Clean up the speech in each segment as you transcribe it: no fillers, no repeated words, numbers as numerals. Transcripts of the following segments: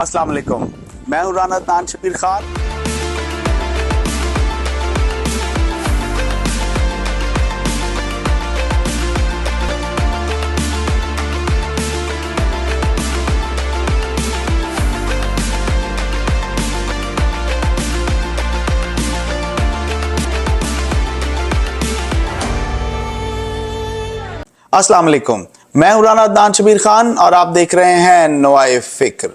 अस्सलाम वालेकुम, मैं हूं राना अदनान शबीर खान। अस्सलाम वालेकुम, मैं हूं राना अदनान शबीर खान और आप देख रहे हैं नवाए फिक्र।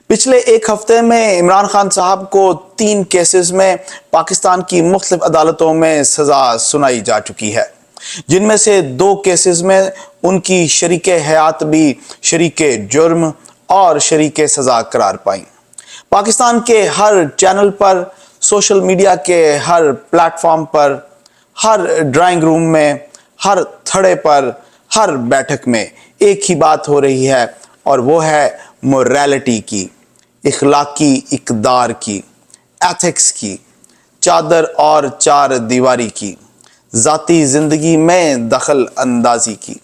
पिछले एक हफ्ते में इमरान खान साहब को 3 केसेस में पाकिस्तान की मुख्तलिफ अदालतों में सजा सुनाई जा चुकी है, जिनमें से 2 केसेस में उनकी शरीके हयात भी शरीके जुर्म और शरीके सजा करार पाई। पाकिस्तान के हर चैनल पर, सोशल मीडिया के हर प्लेटफॉर्म पर, हर ड्राइंग रूम में, हर थड़े पर, हर बैठक में एक ही बात हो रही है और वो है मोरालिटी की, इखलाकी इकदार की, एथिक्स की, चादर और चार दीवारी की, ज़ाती ज़िंदगी में दखल अंदाजी की।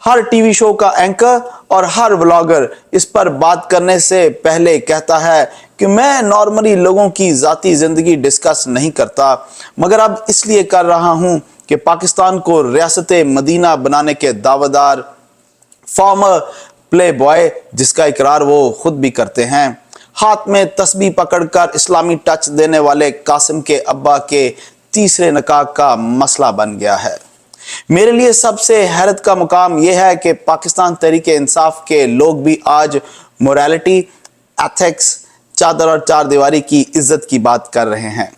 हर टीवी शो का एंकर और हर व्लॉगर इस पर बात करने से पहले कहता है कि मैं नॉर्मली लोगों की ज़ाती ज़िंदगी डिस्कस नहीं करता, मगर अब इसलिए कर रहा हूँ कि पाकिस्तान को रियासत मदीना बनाने के दावेदार फॉर्मर प्ले बॉय, जिसका इकरार वो खुद भी करते हैं, हाथ में तस्बीह पकड़कर इस्लामी टच देने वाले कासिम के अब्बा के तीसरे निकाह का मसला बन गया है। मेरे लिए सबसे हैरत का मुकाम यह है कि पाकिस्तान तहरीक इंसाफ के लोग भी आज मोरालिटी, एथिक्स, चादर और चार दीवारी की इज्जत की बात कर रहे हैं।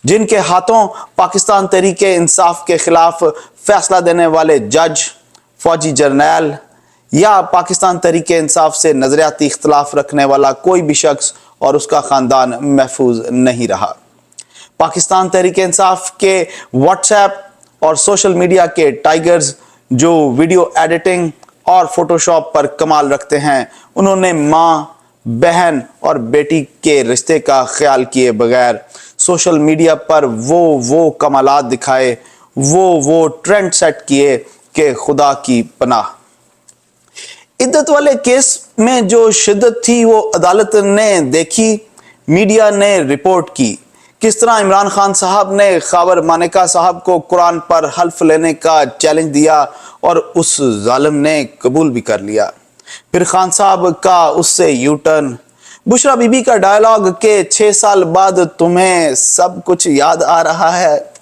जिनके हाथों पाकिस्तान तहरीक इंसाफ के खिलाफ फैसला देने वाले जज, फौजी जर्नैल या पाकिस्तान तहरीक इंसाफ से नजरियाती इख्तलाफ रखने वाला कोई भी शख्स और उसका खानदान महफूज नहीं रहा। पाकिस्तान तहरीक इंसाफ के व्हाट्सएप और सोशल मीडिया के टाइगर्स जो वीडियो एडिटिंग और फोटोशॉप पर कमाल रखते हैं, उन्होंने माँ, बहन और बेटी के रिश्ते का ख्याल किए बगैर सोशल मीडिया पर वो कमालात दिखाए, वो ट्रेंड सेट किए कि खुदा की पनाह। इद्दत वाले केस में जो शिद्दत थी वो अदालत ने देखी, मीडिया ने रिपोर्ट की। किस तरह इमरान खान साहब ने खाबर मानेका साहब को कुरान पर हल्फ लेने का चैलेंज दिया और उस जालिम ने कबूल भी कर लिया। फिर खान साहब का उससे यू टर्न, बुशरा बीबी का डायलॉग के 6 साल बाद तुम्हें सब कुछ याद आ रहा है,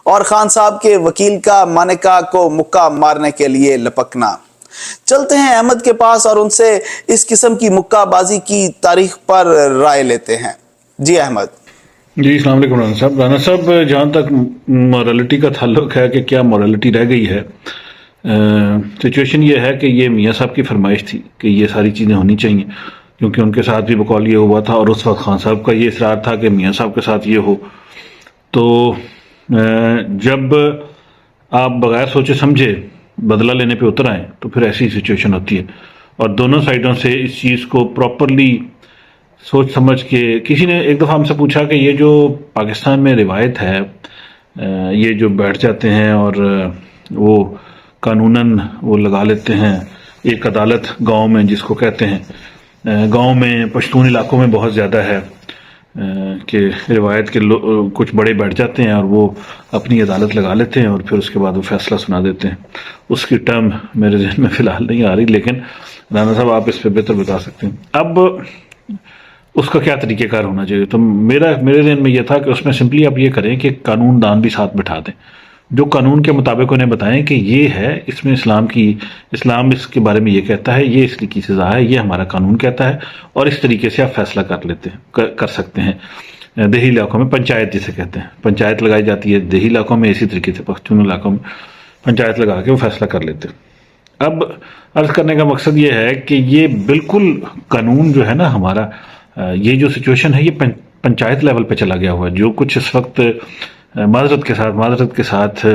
और खान साहब के वकील का मानेका को मुक्का मारने के लिए लपकना। चलते हैं अहमद के पास और उनसे इस किस्म की मुक्काबाजी की तारीख पर राय लेते हैं। जी अहमद। जी अस्सलाम वालेकुम राना साहब। राना साहब, जहाँ तक मॉरलिटी का ताल्लुक है कि क्या मॉरलिटी रह गई है, सिचुएशन ये है कि ये मियाँ साहब की फरमाइश थी कि ये सारी चीज़ें होनी चाहिए, क्योंकि उनके साथ भी बकौल ये हुआ था और उस वक्त खान साहब का ये इसरार था कि मियाँ साहब के साथ ये हो। तो जब आप बगैर सोचे समझे बदला लेने पे उतर आए तो फिर ऐसी सिचुएशन होती है, और दोनों साइडों से इस चीज़ को प्रॉपरली सोच समझ के, किसी ने एक दफ़ा हमसे पूछा कि ये जो पाकिस्तान में रिवायत है, ये जो बैठ जाते हैं और वो कानूनन वो लगा लेते हैं एक अदालत गांव में, जिसको कहते हैं, गांव में पश्तून इलाकों में बहुत ज़्यादा है कि रिवायत के कुछ बड़े बैठ जाते हैं और वो अपनी अदालत लगा लेते हैं और फिर उसके बाद वो फैसला सुना देते हैं। उसकी टर्म मेरे जहन में फ़िलहाल नहीं आ रही, लेकिन राना साहब आप इस पर बेहतर बता सकते हैं। अब उसका क्या तरीक़ेकार होना चाहिए, तो मेरे जहन में यह था कि उसमें सिंपली आप ये करें कि कानून दान भी साथ बिठा दें, जो कानून के मुताबिक उन्हें बताएं कि ये है, इसमें इस्लाम इसके बारे में ये कहता है, ये इसलिए की सज़ा है, ये हमारा कानून कहता है, और इस तरीके से आप फैसला कर सकते हैं। देही इलाकों में पंचायत जिसे कहते हैं, पंचायत लगाई जाती है देही इलाकों में, इसी तरीके से पश्तून इलाकों में पंचायत लगा के वो फैसला कर लेते हैं। अब अर्ज करने का मकसद ये है कि ये बिल्कुल कानून जो है ना हमारा, ये जो सिचुएशन है ये पंचायत लेवल पे चला गया हुआ है। जो कुछ इस वक्त معذرت کے ساتھ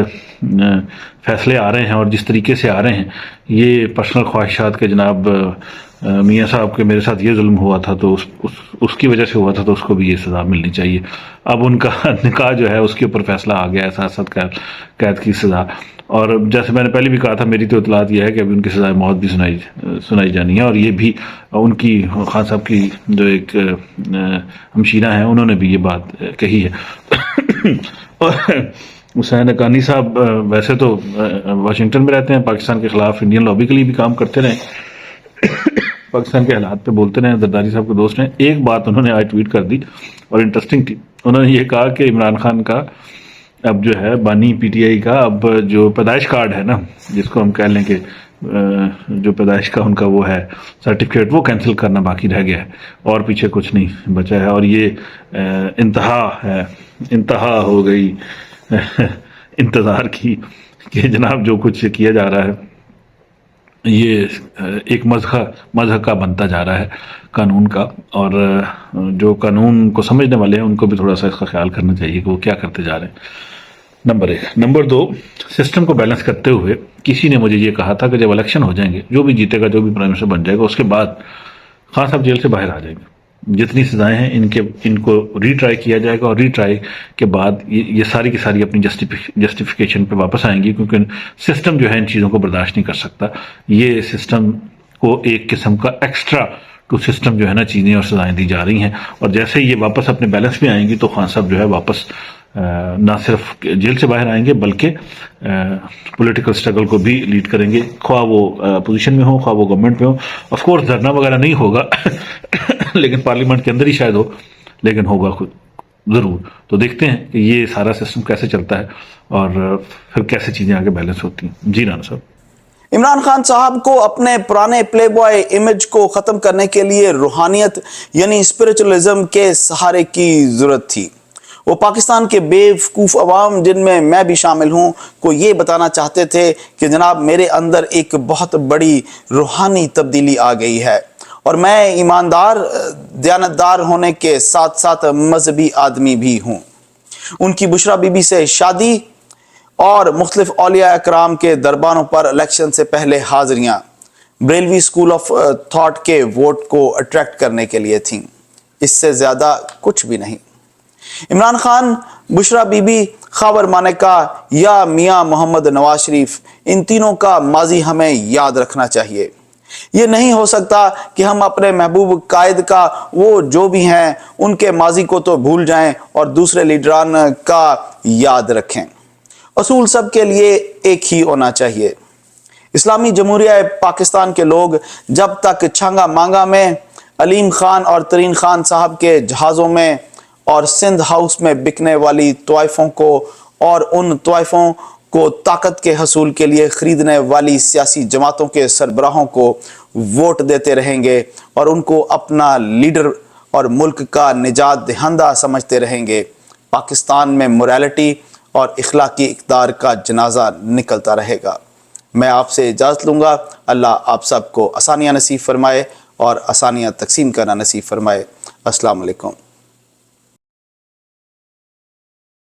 فیصلے آ رہے ہیں، اور جس طریقے سے آ رہے ہیں یہ پرسنل خواہشات کے جناب میاں صاحب کے میرے ساتھ یہ ظلم ہوا تھا تو اس کی وجہ سے ہوا تھا تو اس کو بھی یہ سزا ملنی چاہیے. اب ان کا نکاح جو ہے اس کے اوپر فیصلہ آ گیا ہے 7 سال قید کی سزا. اور جیسے میں نے پہلے بھی کہا تھا، میری تو اطلاعات یہ ہے کہ ابھی ان کی سزائے موت بھی سنائی جانی ہے، اور یہ بھی ان کی خان صاحب کی جو ایک ہمشیرہ ہیں انہوں نے بھی یہ بات کہی ہے. اور حسین حقانی صاحب ویسے تو واشنگٹن میں رہتے ہیں، پاکستان کے خلاف انڈین لابی کے لیے بھی کام کرتے رہے، پاکستان کے حالات پہ بولتے رہے. زرداری صاحب کے دوست نے ایک بات انہوں نے آج ٹویٹ کر دی اور انٹرسٹنگ تھی. انہوں نے یہ کہا کہ عمران خان کا اب جو ہے بانی پی ٹی آئی کا اب جو پیدائش کارڈ ہے نا، جس کو ہم کہہ لیں کہ جو پیدائش کا ان کا وہ ہے سرٹیفکیٹ، وہ کینسل کرنا باقی رہ گیا ہے اور پیچھے کچھ نہیں بچا ہے. اور یہ انتہا ہو گئی انتظار کی کہ جناب جو کچھ کیا جا رہا ہے یہ ایک مذہب کا بنتا جا رہا ہے قانون کا. اور جو قانون کو سمجھنے والے ہیں ان کو بھی تھوڑا سا اس کا خیال کرنا چاہیے کہ وہ کیا کرتے جا رہے ہیں. نمبر 1. نمبر 2، سسٹم کو بیلنس کرتے ہوئے کسی نے مجھے یہ کہا تھا کہ جب الیکشن ہو جائیں گے، جو بھی جیتے گا، جو بھی پرائم منسٹر بن جائے گا، اس کے بعد خان صاحب جیل سے باہر آ جائیں گے، جتنی سزائیں ہیں ان کو ری ٹرائی کیا جائے گا، اور ری ٹرائی کے بعد یہ ساری کی ساری اپنی جسٹیفیکیشن پہ واپس آئیں گی، کیونکہ سسٹم جو ہے ان چیزوں کو برداشت نہیں کر سکتا. یہ سسٹم کو ایک قسم کا ایکسٹرا ٹو سسٹم جو ہے نا چیزیں اور سزائیں دی جا رہی ہیں، اور جیسے یہ واپس اپنے بیلنس میں آئیں گی تو خان صاحب جو ہے واپس نہ صرف جیل سے باہر آئیں گے بلکہ پولیٹیکل سٹرگل کو بھی لیڈ کریں گے، خواہ وہ اپوزیشن میں ہو خواہ وہ گورنمنٹ میں ہو. آف کورس دھرنا وغیرہ نہیں ہوگا لیکن پارلیمنٹ کے اندر ہی شاید ہو، لیکن ہوگا خود ضرور. تو دیکھتے ہیں کہ یہ سارا سسٹم کیسے چلتا ہے اور پھر کیسے چیزیں آگے بیلنس ہوتی ہیں. جی رانا صاحب. عمران خان صاحب کو اپنے پرانے پلے بوائے امیج کو ختم کرنے کے لیے روحانیت یعنی اسپرچولزم کے سہارے کی ضرورت تھی. وہ پاکستان کے بے وقوف عوام، جن میں میں بھی شامل ہوں، کو یہ بتانا چاہتے تھے کہ جناب میرے اندر ایک بہت بڑی روحانی تبدیلی آ گئی ہے اور میں ایماندار، دیانتدار ہونے کے ساتھ ساتھ مذہبی آدمی بھی ہوں. ان کی بشرا بی بی سے شادی اور مختلف اولیاء اکرام کے درباروں پر الیکشن سے پہلے حاضریاں بریلوی اسکول آف تھاٹ کے ووٹ کو اٹریکٹ کرنے کے لیے تھیں، اس سے زیادہ کچھ بھی نہیں. عمران خان، بشرا بی بی، خاور مانیکا یا میاں محمد نواز شریف، ان تینوں کا ماضی ہمیں یاد رکھنا چاہیے. یہ نہیں ہو سکتا کہ ہم اپنے محبوب قائد کا وہ جو بھی ہیں ان کے ماضی کو تو بھول جائیں اور دوسرے لیڈران کا یاد رکھیں. اصول سب کے لیے ایک ہی ہونا چاہیے. اسلامی جمہوریہ پاکستان کے لوگ جب تک چھانگا مانگا میں، علیم خان اور ترین خان صاحب کے جہازوں میں اور سندھ ہاؤس میں بکنے والی طوائفوں کو اور ان طوائفوں کو طاقت کے حصول کے لیے خریدنے والی سیاسی جماعتوں کے سربراہوں کو ووٹ دیتے رہیں گے اور ان کو اپنا لیڈر اور ملک کا نجات دہندہ سمجھتے رہیں گے، پاکستان میں موریلٹی اور اخلاقی اقدار کا جنازہ نکلتا رہے گا. میں آپ سے اجازت لوں گا. اللہ آپ سب کو آسانیاں نصیب فرمائے اور آسانیاں تقسیم کرنا نصیب فرمائے. السلام علیکم.